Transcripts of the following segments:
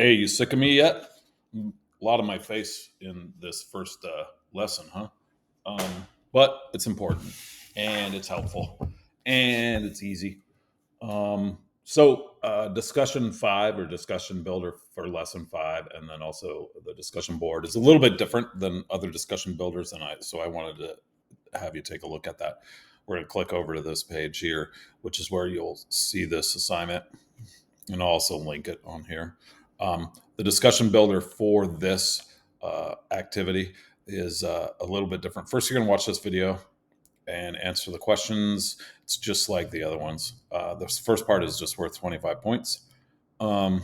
Hey, you sick of me yet? A lot of my face in this first lesson, huh? But it's important and it's helpful and it's easy. Discussion five or discussion builder for lesson five, and then also the discussion board is a little bit different than other discussion builders. So I wanted to have you take a look at that. We're going to click over to this page here, which is where you'll see this assignment, and I'll also link it on here. The discussion builder for this activity is a little bit different. First, you're going to watch this video and answer the questions. It's just like the other ones. The first part is just worth 25 points. Um,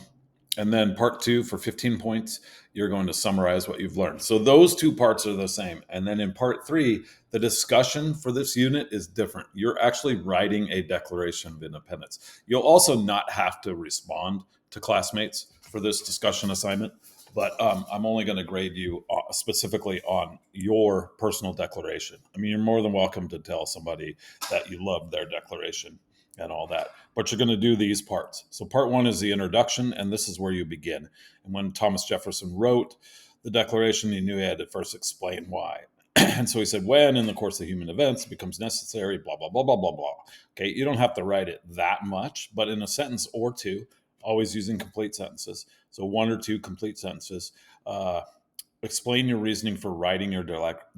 and then part two, for 15 points, you're going to summarize what you've learned. So those two parts are the same. And then in part three, the discussion for this unit is different. You're actually writing a Declaration of Independence. You'll also not have to respond to classmates for this discussion assignment, but I'm only going to grade you specifically on your personal declaration. I mean, you're more than welcome to tell somebody that you love their declaration and all that, but you're going to do these parts. So part one is the introduction, and this is where you begin. And when Thomas Jefferson wrote the Declaration, he knew he had to first explain why. And so he said, when in the course of human events it becomes necessary, blah, blah, blah, blah, blah, blah. Okay, you don't have to write it that much, but in a sentence or two, always using complete sentences. So one or two complete sentences. Explain your reasoning for writing your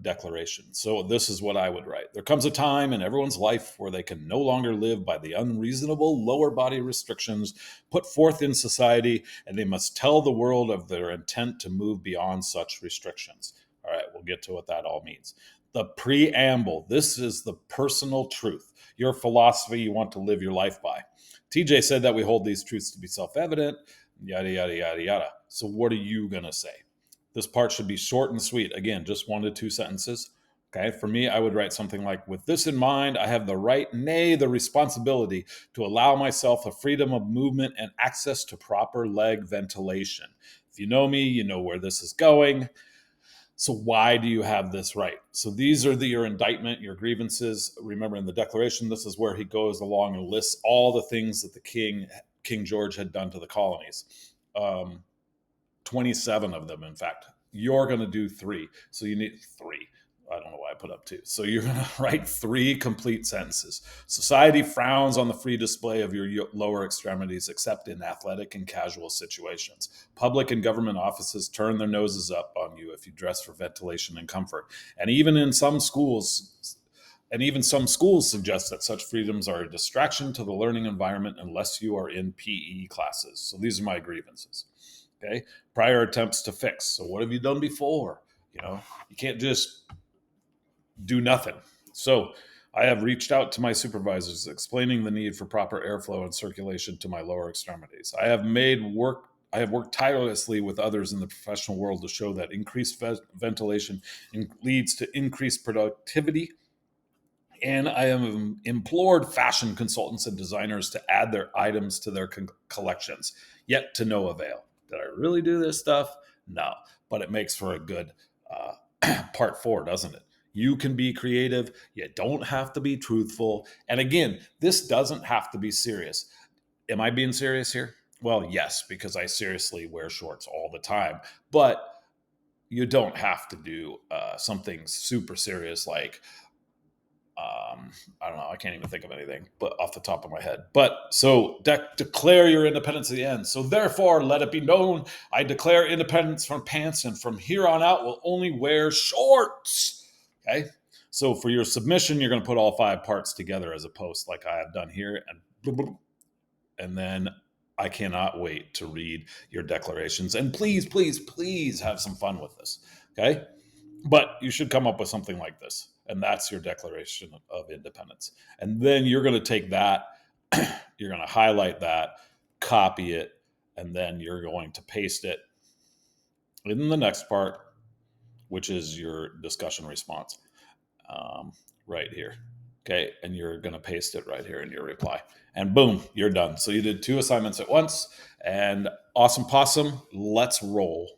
declaration. So this is what I would write. There comes a time in everyone's life where they can no longer live by the unreasonable lower body restrictions put forth in society, and they must tell the world of their intent to move beyond such restrictions. All right, we'll get to what that all means. The preamble. This is the personal truth, your philosophy you want to live your life by. TJ said that we hold these truths to be self-evident, yada, yada, yada, yada. So what are you going to say? This part should be short and sweet. Again, just 1 to 2 sentences. Okay. For me, I would write something like, with this in mind, I have the right, nay, the responsibility to allow myself a freedom of movement and access to proper leg ventilation. If you know me, you know where this is going. So why do you have this right? So these are your indictment, your grievances. Remember, in the Declaration, this is where he goes along and lists all the things that the King George had done to the colonies. 27 of them, in fact. You're going to do 3. So you need 3. I don't know why I put up 2. So you're going to write 3 complete sentences. Society frowns on the free display of your lower extremities, except in athletic and casual situations. Public and government offices turn their noses up on you if you dress for ventilation and comfort. And even some schools suggest that such freedoms are a distraction to the learning environment unless you are in PE classes. So these are my grievances. Okay. Prior attempts to fix. So what have you done before? You can't just do nothing. So I have reached out to my supervisors explaining the need for proper airflow and circulation to my lower extremities. I have worked tirelessly with others in the professional world to show that increased ventilation leads to increased productivity. And I have implored fashion consultants and designers to add their items to their collections, yet to no avail. Did I really do this stuff? No, but it makes for a good part 4, doesn't it? You can be creative. You don't have to be truthful. And again, this doesn't have to be serious. Am I being serious here? Well, yes, because I seriously wear shorts all the time. But you don't have to do something super serious like, I don't know. I can't even think of anything, but off the top of my head. But so declare your independence at the end. So therefore, let it be known, I declare independence from pants, and from here on out, will only wear shorts. Okay. So for your submission, you're going to put all 5 parts together as a post, like I have done here, and then I cannot wait to read your declarations. And please, please, please have some fun with this. Okay. But you should come up with something like this. And that's your Declaration of Independence. And then you're going to take that, you're going to highlight that, copy it, and then you're going to paste it in the next part, which is your discussion response right here. Okay. And you're going to paste it right here in your reply. And boom, you're done. So you did 2 assignments at once. And awesome possum, let's roll.